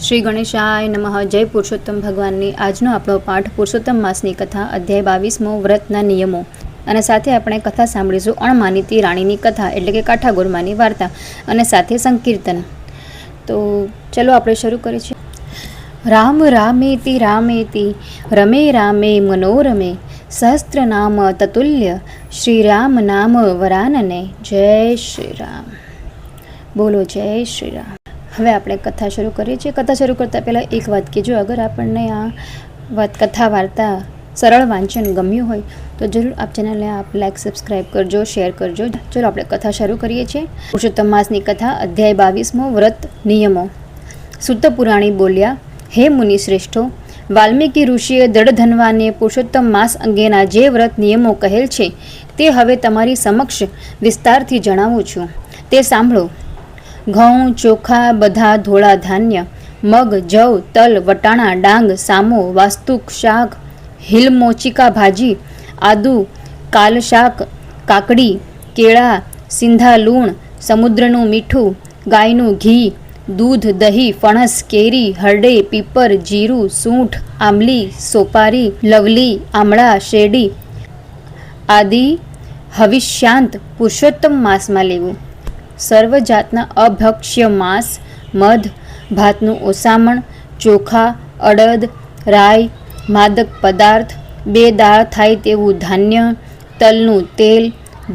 શ્રી ગણેશાય નમઃ. જય પુરુષોત્તમ ભગવાનની આજનો આપણો પાઠ પુરુષોત્તમ માસની કથા અધ્યાય 22મો વ્રતના નિયમો અને સાથે આપણે કથા સાંભળીશું અણમાનીતી રાણીની કથા એટલે કે કાઠાગોરમાની વાર્તા અને સાથે સંકીર્તન. તો ચલો આપણે શરૂ કરીએ છીએ. રામ રામેતિ રામેતિ રમે રામે મનોરમે સહસ્ત્ર નામ તતુલ્ય શ્રી રામ નામ વરાનને. જય શ્રી રામ. બોલો જય શ્રી રામ. હવે આપણે કથા શરૂ કરીએ છીએ. કથા શરૂ કરતાં પહેલાં એક વાત કે જો અગર આપણને આ કથા વાર્તા સરળ વાંચન ગમ્યું હોય તો જરૂર આપ ચેનલને આપ લાઈક સબસ્ક્રાઈબ કરજો, શેર કરજો. ચલો આપણે કથા શરૂ કરીએ છીએ. પુરુષોત્તમ માસની કથા અધ્યાય 22મો વ્રત નિયમો. સૂત પુરાણી બોલ્યા, હે મુનિ શ્રેષ્ઠો, વાલ્મીકી ઋષિએ દૃઢધનવાને પુરુષોત્તમ માસ અંગેના જે વ્રત નિયમો કહેલ છે તે હવે તમારી સમક્ષ વિસ્તારથી જણાવું છું. તે સાંભળો. ઘઉં, ચોખા, બધા ધોળા ધાન્ય, મગ, જવ, તલ, વટાણા, ડાંગ, સામો, વાસ્તુક શાક, હિલ મોચિકા ભાજી, આદુ, કાલ શાક, કાકડી, કેળા, સિંધા લૂણ, સમુદ્રનું મીઠું, ગાયનું ઘી, દૂધ, દહીં, ફણસ, કેરી, હરડે, પીપર, જીરું, સૂંઠ, આંબલી, સોપારી, લવલી, આમળા, શેરડી આદિ હવિષ્યાંત પુરુષોત્તમ માસમાં લેવું. સર્વ જાતના અભક્ષ્ય માંસ, મધ, ભાતનું ઓસામણ, ચોખા, અડદ, રાઈ, માદક પદાર્થ, બે દાળ થાય તેવું ધાન્ય, તલનું તેલ,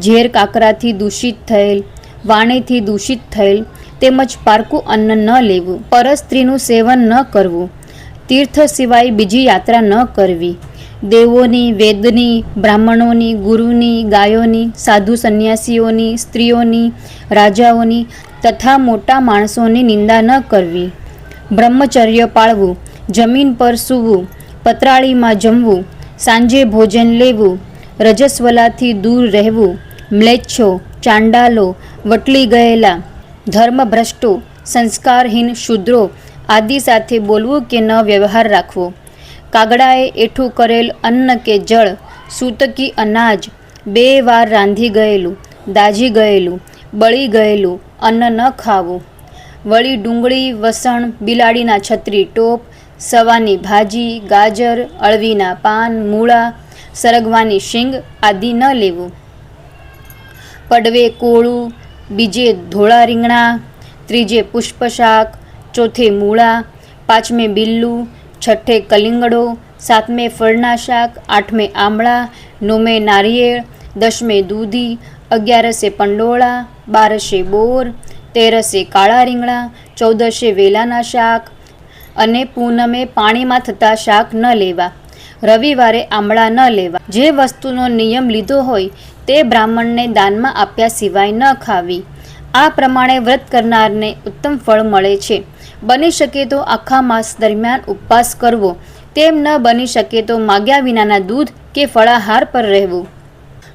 ઝેર કાકરાથી દૂષિત થયેલ, વાણેથી દૂષિત થયેલ તેમજ પારકું અન્ન ન લેવું. પરસ્ત્રીનું સેવન ન કરવું. તીર્થ સિવાય બીજી યાત્રા ન કરવી. દેવોની, વેદની, બ્રાહ્મણોની, ગુરુની, ગાયોની, સાધુ સંન્યાસીઓની, સ્ત્રીઓની, રાજાઓની તથા મોટા માણસોની નિંદા ન કરવી. બ્રહ્મચર્ય પાળવું. જમીન પર સૂવું. પતરાળીમાં જમવું. સાંજે ભોજન લેવું. રજસ્વલાથી દૂર રહેવું. મ્લેચ્છો, ચાંડાલો, વટલી ગયેલા, ધર્મભ્રષ્ટો, સંસ્કારહીન શૂદ્રો આદિ સાથે બોલવું કે ન વ્યવહાર રાખવો. કાગડાએ એઠું કરેલ અન્ન કે જળ, સૂતકી અનાજ, 2 વાર રાંધી ગયેલું, દાજી ગયેલું, બળી ગયેલું અન્ન ન ખાવું. વળી ડુંગળી, વસણ, બિલાડીના છત્રી ટોપ, સવાની ભાજી, ગાજર, અળવીના પાન, મૂળા, સરગવાની શીંગ આદિ ન લેવું. પડવે કોળું, બીજે ધોળા રીંગણા, ત્રીજે પુષ્પશાક, ચોથે મૂળા, પાંચમે બિલ્લું, છઠ્ઠે કલિંગડો, સાતમે ફળના શાક, આઠમે આંબળા, નોમે નારિયેળ, દસમે દૂધી, 11 પંડોળા, 12 બોર, 13 કાળા રીંગણા, 14 વેલાના શાક અને પૂનમે પાણીમાં થતા શાક ન લેવા. રવિવારે આંબળા ન લેવા. જે વસ્તુનો નિયમ લીધો હોય તે બ્રાહ્મણને દાનમાં આપ્યા સિવાય ન ખાવી. આ પ્રમાણે વ્રત કરનારને ઉત્તમ ફળ મળે છે. બની શકે તો આખા માસ દરમિયાન ઉપવાસ કરવો. તેમ ન બની શકે તો માગ્યા વિનાના દૂધ કે ફળાહાર પર રહેવું.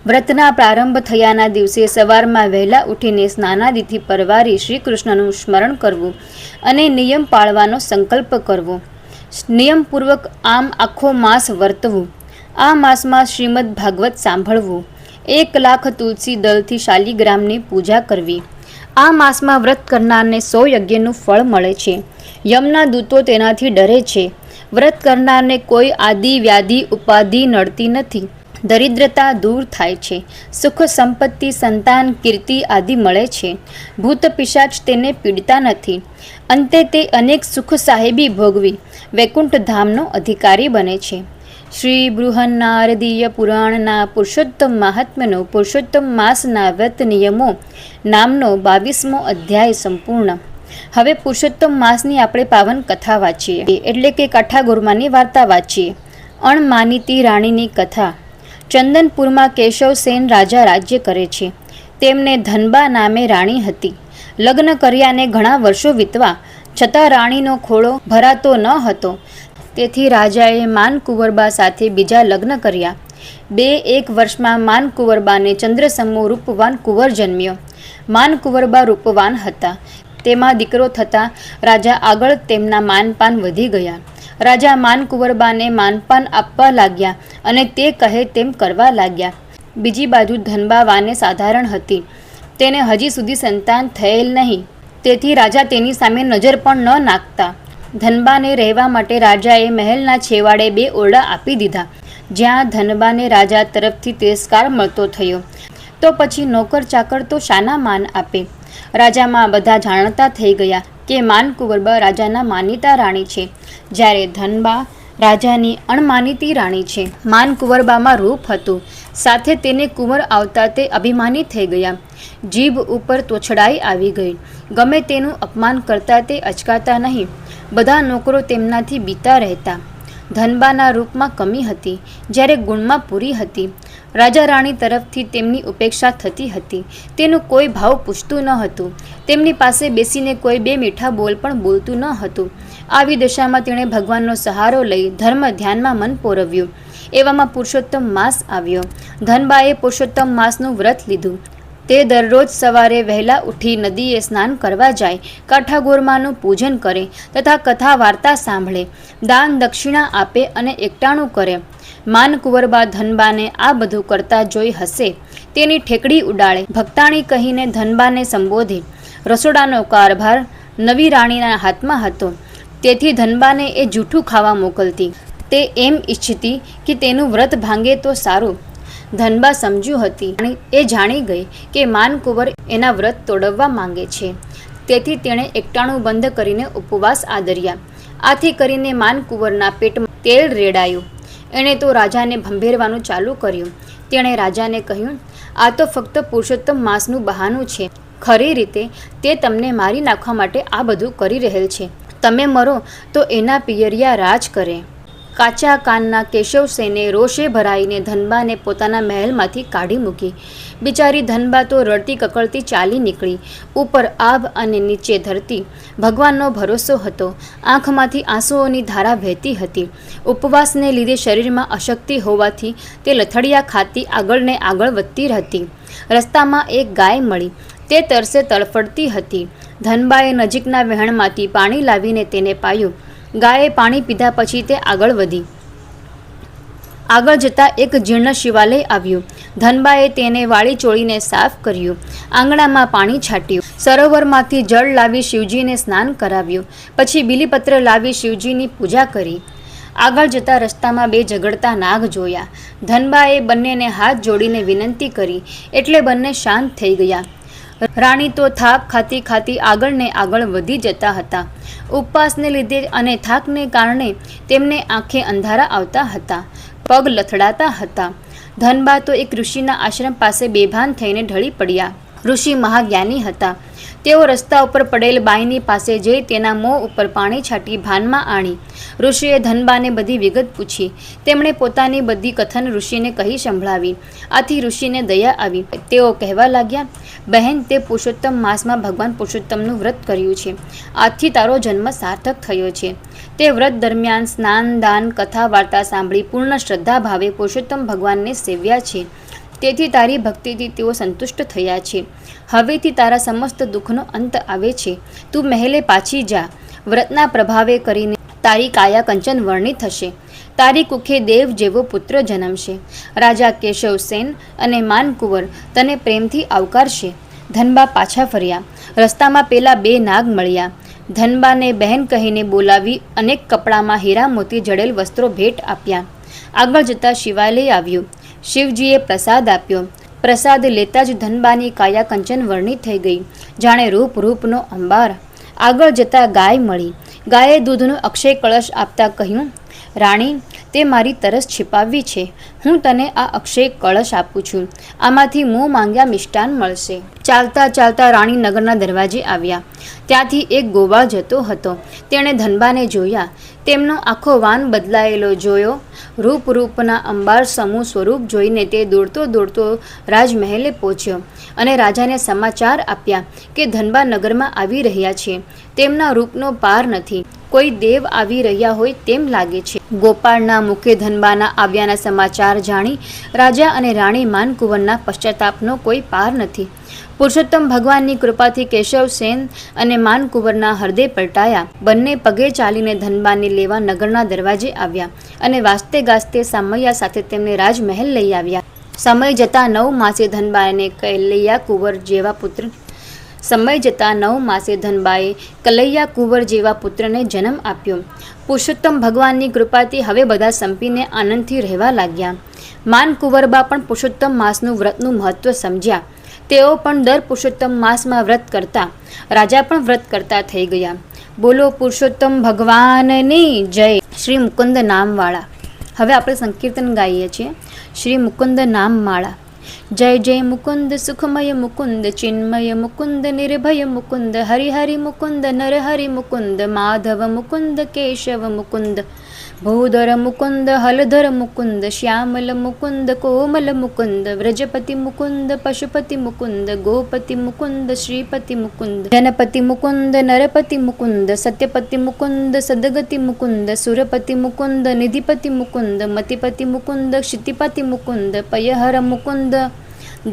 વ્રતના પ્રારંભ થયાના દિવસે સવારમાં વહેલા ઉઠીને સ્નાનાદિથી પરવારી શ્રી કૃષ્ણનું સ્મરણ કરવું અને નિયમ પાળવાનો સંકલ્પ કરવો. નિયમપૂર્વક આમ આખો માસ વર્તવું. આ માસમાં શ્રીમદ ભાગવત સાંભળવું. 1 લાખ તુલસી દળથી શાલિગ્રામની પૂજા કરવી. આ માસમાં વ્રત કરનારને 100 યજ્ઞનું ફળ મળે છે. યમના દૂતો તેનાથી ડરે છે. વ્રત કરનારને કોઈ આદિ વ્યાધિ ઉપાધિ નડતી નથી. દરિદ્રતા દૂર થાય છે. સુખ સંપત્તિ, સંતાન, કીર્તિ આદિ મળે છે. ભૂત પિશાચ તેને પીડતા નથી. અંતે તે અનેક સુખ સાહેબી ભોગવી વૈકુંઠ ધામનો અધિકારી બને છે. શ્રી બૃહન્નારદીય પુરાણના પુરુષોત્તમ મહાત્મ્યનો પુરુષોત્તમ માસના વ્રત નિયમો નામનો 22મો અધ્યાય સંપૂર્ણ. હવે પુરુષોત્તમ માસની આપણે પાવન કથા વાંચીએ એટલે કે કાઠાગોરમાની વાર્તા વાંચીએ. અણમાનીતી રાણીની કથા. ચંદનપુરમાં કેશવસેન રાજા રાજ્ય કરે છે. તેમને ધનબા નામે રાણી હતી. લગ્ન કર્યાને ઘણા વર્ષો વીતવા છતાં રાણીનો ખોળો ભરાતો ન હતો. તેથી રાજાએ માનકુંવરબા સાથે બીજા લગ્ન કર્યા. 1 વર્ષમાં માનકુંવરબાને ચંદ્રસમો રૂપવાન કુંવર જન્મ્યો. માનકુંવરબા રૂપવાન હતા. તેમાં દીકરો થતાં રાજા આગળ તેમના માનપાન વધી ગયા. રાજા માનકુંવરબાને માનપાન આપવા લાગ્યા અને તે કહે તેમ કરવા લાગ્યા. બીજી બાજુ ધનબા વાને સાધારણ હતી. તેને હજી સુધી સંતાન થયેલ નહીં. તેથી રાજા તેની સામે નજર પણ ન નાખતા. ધનબાને રહેવા માટે રાજાએ મહેલના છેવાડે 2 ઓરડા આપી દીધા, જ્યાં ધનબાને રાજા તરફથી તિરસ્કાર મળતો થયો. તો પછી નોકર ચાકર તો શાના માન આપે? રાજામાં બધા જાણતા થઈ ગયા કે માનકુંવરબા રાજાના માનીતા રાણી છે, જ્યારે ધનબા રાજાની અણમાનીતી રાણી છે. માનકુંવરબામાં રૂપ હતું, સાથે તેને કુંવર આવતા તે અભિમાની થઈ ગયા. જીભ ઉપર તોછડાઈ આવી ગઈ. ગમે તેનું અપમાન કરતા તે અચકાતા નહીં. બધા નોકરો તેમનાથી બીતા રહેતા. ધનબાના રૂપમાં કમી હતી, જ્યારે ગુણમાં પૂરી હતી. રાજા રાણી તરફથી તેમની ઉપેક્ષા થતી હતી. તેનું કોઈ ભાવ પૂછતું ન હતું. તેમની પાસે બેસીને કોઈ 2 મીઠા બોલ પણ બોલતું ન હતું. આવી દશામાં તેણે ભગવાનનો સહારો લઈ ધર્મ ધ્યાનમાં મન પોરવ્યું. એવામાં પુરુષોત્તમ માસ આવ્યો. ધનબાએ પુરુષોત્તમ માસનું વ્રત લીધું. તે દરરોજ સવારે વહેલા ઉઠી નદીએ સ્નાન કરવા જાય, કાઠાગોરમાનું પૂજન કરે તથા કથા વાર્તા સાંભળે, દાન દક્ષિણા આપે અને એકટાણું કરે. માનકુંવરબા ધનબાને આ બધું કરતા જોઈ હસે, તેની ઠેકડી ઉડાડે, ભક્તાણી કહીને ધનબાને સંબોધે. રસોડાનો કારભાર નવી રાણીના હાથમાં હતો, તેથી ધનબાને એ જૂઠું ખાવા મોકલતી. તે એમ ઈચ્છતી કે તેનું વ્રત ભાંગે તો સારું. ધનબા સમજ્યું હતી, એ જાણી ગઈ કે માનકુંવર એના વ્રત તોડવવા માંગે છે, તેથી તેણે એકટાણું બંધ કરીને ઉપવાસ આદર્યા. આથી કરીને માનકુંવરના પેટમાં તેલ રેડાયું. એણે તો રાજાને ભંભેરવાનું ચાલુ કર્યું. તેણે રાજાને કહ્યું, આ તો ફક્ત પુરુષોત્તમ માસનું બહાનું છે. ખરી રીતે તે તમને મારી નાખવા માટે આ બધું કરી રહેલ છે. તમે મરો તો એના પિયરિયા રાજ કરે. કાચા કાનના કેશવસેને રોષે ભરાઈને ધનબાને પોતાના મહેલમાંથી કાઢી મૂકી. બિચારી ધનબા તો રડતી કકળતી ચાલી નીકળી. ઉપર આભ અને નીચે ધરતી. ભગવાનનો ભરોસો હતો. આંખમાંથી આંસુઓની ધારા વહેતી હતી. ઉપવાસને લીધે શરીરમાં અશક્તિ હોવાથી તે લથડિયા ખાતી આગળ ને આગળ વધતી હતી. રસ્તામાં એક ગાય મળી. તે તરસે તડફડતી હતી. ધનબાએ નજીકના વહેણમાંથી પાણી લાવીને તેને પાયું. ગાયે પાણી પીધા પછી તે આગળ વધી. આગળ જતાં એક જીર્ણ શિવાલય આવ્યું. ધનબાએ તેને વાળી ચોળીને સાફ કર્યું. આંગણામાં પાણી છાંટ્યું. સરોવરમાંથી જળ લાવી શિવજીને સ્નાન કરાવ્યું. પછી બીલીપત્ર લાવી શિવજીની પૂજા કરી. આગળ જતાં રસ્તામાં 2 ઝઘડતા નાગ જોયા. ધનબાએ બંનેને હાથ જોડીને વિનંતી કરી એટલે બંને શાંત થઈ ગયા. રાણી તો થાક ખાતી ખાતી આગળ ને આગળ વધી જતા હતા. ઉપવાસને લીધે અને થાકને કારણે તેમને આંખે અંધારા આવતા હતા, પગ લથડાતા હતા. ધનબા તો એક ઋષિના આશ્રમ પાસે બેભાન થઈને ઢળી પડ્યા. ઋષિ મહાજ્ઞાની હતા. તેઓ રસ્તા ઉપર પડેલ બાઈની પાસે જઈ તેના મોં ઉપર પાણી છાંટી ભાનમાં આણી. ઋષિએ ધનબાને બધી વિગત પૂછી. તેમણે પોતાની બધી કથન ઋષિને કહી સંભળાવી. આથી ઋષિને દયા આવી. તેઓ કહેવા લાગ્યા, બહેન, તે પુરુષોત્તમ માસમાં ભગવાન પુરુષોત્તમનું વ્રત કર્યું છે. આજથી તારો જન્મ સાર્થક થયો છે. તે વ્રત દરમિયાન સ્નાન, દાન, કથા વાર્તા સાંભળી પૂર્ણ શ્રદ્ધા ભાવે પુરુષોત્તમ ભગવાનને સેવ્યા છે. તેથી તારી ભક્તિથી તેઓ સંતુષ્ટ થયા છે. હવેથી તારા સમસ્ત દુઃખનો અંત આવે છે. તું મહેલે પાછી જા. વ્રતના પ્રભાવે કરીને તારી કાયા કંચન વર્ણિત થશે. તારી કુખે દેવ જેવો પુત્ર જન્મશે. રાજા કેશવસેન અને માનકુંવર તને પ્રેમથી આવકારશે. ધનબા પાછા ફર્યા. રસ્તામાં પેલા 2 નાગ મળ્યા. ધનબાને બહેન કહીને બોલાવી અનેક કપડામાં હીરા મોતી જડેલ વસ્ત્રો ભેટ આપ્યા. આગળ જતાં શિવાલય આવ્યું. શિવજીએ પ્રસાદ આપ્યો. પ્રસાદ લેતા જ ધનબાની કાયા કંચન વર્ણિત થઈ ગઈ, જાણે રૂપ રૂપનો અંબાર. આગળ જતાં ગાય મળી. ગાયે દૂધનો અક્ષય કળશ આપતા કહ્યું, રાણી, તે મારી તરસ छिपाવવી છે. હું તને આ અક્ષય કળશ આપું છું. આમાંથી મું માંગ્યા મિષ્ટાન મળશે. ચાલતા ચાલતા રાણી નગરના દરવાજે આવ્યા. ત્યાંથી એક ગોવાળ જતો હતો. તેણે ધનબાને જોયા. તેમનો આખો વાન બદલાયેલો જોયો. રૂપ રૂપના અંબાર સમૂહ સ્વરૂપ જોઈને તે દોડતો દોડતો રાજમહેલે પહોંચ્યો અને રાજાને સમાચાર આપ્યા કે ધનબા નગરમાં આવી રહ્યા છે. તેમના રૂપનો પાર નથી. કોઈ દેવ આવી રહ્યા હોય તેમ લાગે છે. ગોપાળના મુખે ધનબાના આવ્યાના સમાચાર જાણી રાજા અને રાણી માનકુંવરના પશ્ચાતાપનો કોઈ પાર નથી. પુરુષોત્તમ ભગવાનની કૃપાથી કેશવસેન અને માનકુંવરના હૃદય પલટાયા. બંને પગે ચાલીને ધનબાને લેવા નગરના દરવાજે આવ્યા અને વાસ્તે ગાસ્તે સામૈયા સાથે તેમને રાજમહેલ લઈ આવ્યા. સમય જતાં 9 માસે ધનબાને કૈલૈયા કુંવર જેવા પુત્ર સમય જતાં 9 માસે ધનબાએ કલૈયા કુંવર જેવા પુત્રને જન્મ આપ્યો. પુરુષોત્તમ ભગવાનની કૃપાથી હવે બધા સંપીને આનંદથી રહેવા લાગ્યા. માન કુંવરબા પણ પુરુષોત્તમ માસનું વ્રતનું મહત્વ સમજ્યા. તેઓ પણ દર પુરુષોત્તમ માસમાં વ્રત કરતા. રાજા પણ વ્રત કરતા થઈ ગયા. બોલો પુરુષોત્તમ ભગવાનની જય. શ્રી મુકુંદ નામવાળા. હવે આપણે સંકીર્તન ગાઈએ છીએ. શ્રી મુકુંદ નામમાળા. જય જય મુકુંદ સુખમય મુકુંદ ચિન્મય મુકુંદ નિર્ભય મુકુંદ હરિહરિ મુકુંદ નરહરિ મુકુંદ માધવ મુકુંદ કેશવ મુકુંદ ભૂધર મુકુંદ હલધર મુકુંદ શ્યામલ મુકુંદ કોમલ મુકુંદ વ્રજપતિ મુકુંદ પશુપતિ મુકુંદ ગોપતિ મુકુંદ શ્રીપતિ મુકુંદ જનપતિ મુકુંદ નરપતિ મુકુંદ સત્યપતિ મુકુંદ સદગતિ મુકુંદ સુરપતિ મુકુંદ નિધિપતિ મુકુંદ મતિપતિ મુકુંદ ક્ષિતિપતિ મુકુંદ પયહર મુકુંદ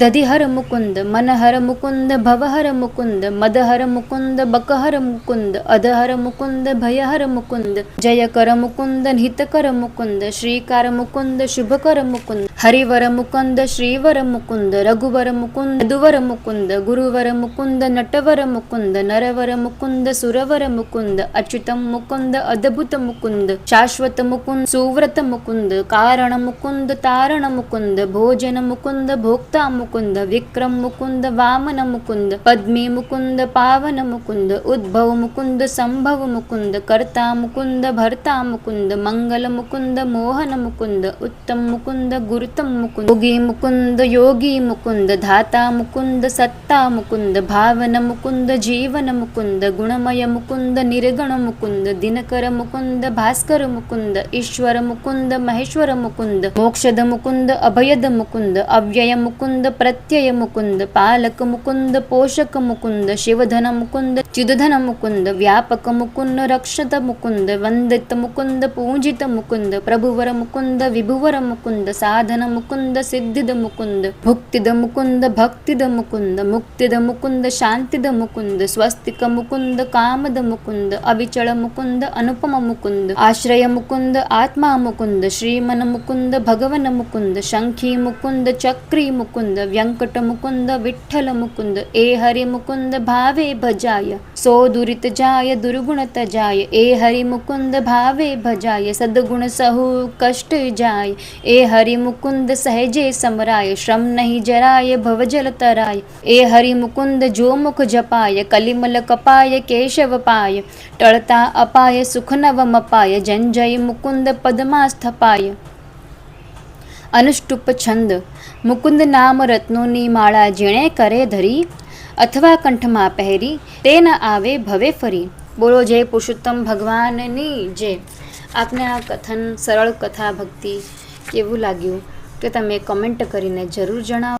દધિહર મુકુંદ મનહર મુકુંદ ભવહર મુકુંદ મદહર મુકુંદ બકહર મુકુંદ અધહર મુકુંદ ભયહર મુકુંદ જયકર મુકુંદ હિતકર મુકુંદ શ્રીકાર મુકુંદ શુભકર મુકુંદ હરિવર મુકુંદ શ્રીવર મુકુંદ રઘુવર મુકુંદ યદુવર મુકુંદ ગુરુવર મુકુંદ નટવર મુકુંદ નરવર મુકુંદ સુરવર મુકુંદ અચ્યુતમ મુકુંદ અદ્ભુત મુકુંદ શાશ્વત મુકુંદ સુવ્રત મુકુંદ કારણ મુકુંદ તારણ મુકુંદ ભોજન મુકુંદ ભોક્તા મુકુંદ વિક્રમ મુકુંદ વામન મુકુંદ પદ્મી મુકુંદ પાવન મુકુંદ ઉદ્ભવ મુકુંદ સંભવ મુકુંદ કર્તા મુકુંદ ભર્તા મુકુંદ મંગલ મુકુંદ મોહન મુકુંદ ઉત્તમ મુકુંદ ગુરુતમ મુકુંદ યોગી મુકુંદ યોગી મુકુંદ ધાતા મુકુંદ સત્તા મુકુંદ ભાવન મુકુંદ જીવન મુકુંદ ગુણમય મુકુંદ નિર્ગણ મુકુંદ દિનકર મુકુંદ ભાસ્કર મુકુંદ ઈશ્વર મુકુંદ મહેશ્વર મુકુંદ મોક્ષદ મુકુંદ અભયદ મુકુંદ અવ્યય મુકુંદ પ્રત્યય મુકુંદ પાલક મુકુંદ પોષક મુકુંદ શિવધન મુકુંદ ચિદધન મુકુંદ વ્યાપક મુકુંદ રક્ષત મુકુંદ વંદિત મુકુંદ પૂજિત મુકુંદ પ્રભુવર મુકુંદ વિભુવર મુકુંદ સાધન મુકુંદ સિદ્ધિદ મુકુંદ ભુક્તિદ મુકુંદ ભક્તિદ મુકુંદ મુક્તિદ મુકુંદ શાંતિદ મુકુંદ સ્વસ્તિક મુકુંદ કામદ મુકુંદ અવિચળ મુકુંદ અનુપમ મુકુંદ આશ્રય મુકુંદ આત્મા મુકુંદ શ્રીમન મુકુંદ ભગવન મુકુંદ શંખી મુકુંદ ચક્રી મુકુંદ વ્યંકટ મુકુંદ વિઠ્ઠલ મુકુંદ એ હરિ મુકુંદ ભાવે ભજાય સો દુરિત જાય દુર્ગુણ તજાય એ હરિ મુકુંદ ભાવે ભજાય સદગુણ સહુ કષ્ટ જાય એ હરિ મુકુંદ સહેજે સમરાય શ્રમ નહીં જરાય ભવજલ તરાય એ હરિ મુકુંદ જો મુખ જપાય કલિમલ કપાય કેશવ પાય ટળતા અપાય સુખ નવ મપાય જંજય મુકુંદ પદમાં સ્થપાય. અનુષ્ટુપ છંદ. મુકુંદ નામ રત્નોની માળા જેણે કરે ધરી અથવા કંઠમાં પહેરી તે ન આવે ભવે ફરી. બોલો જય પુરુષોત્તમ ભગવાનની જય. આપને આ કથન સરળ કથા ભક્તિ કેવું લાગ્યું તે તમે કમેન્ટ કરીને જરૂર જણાવો.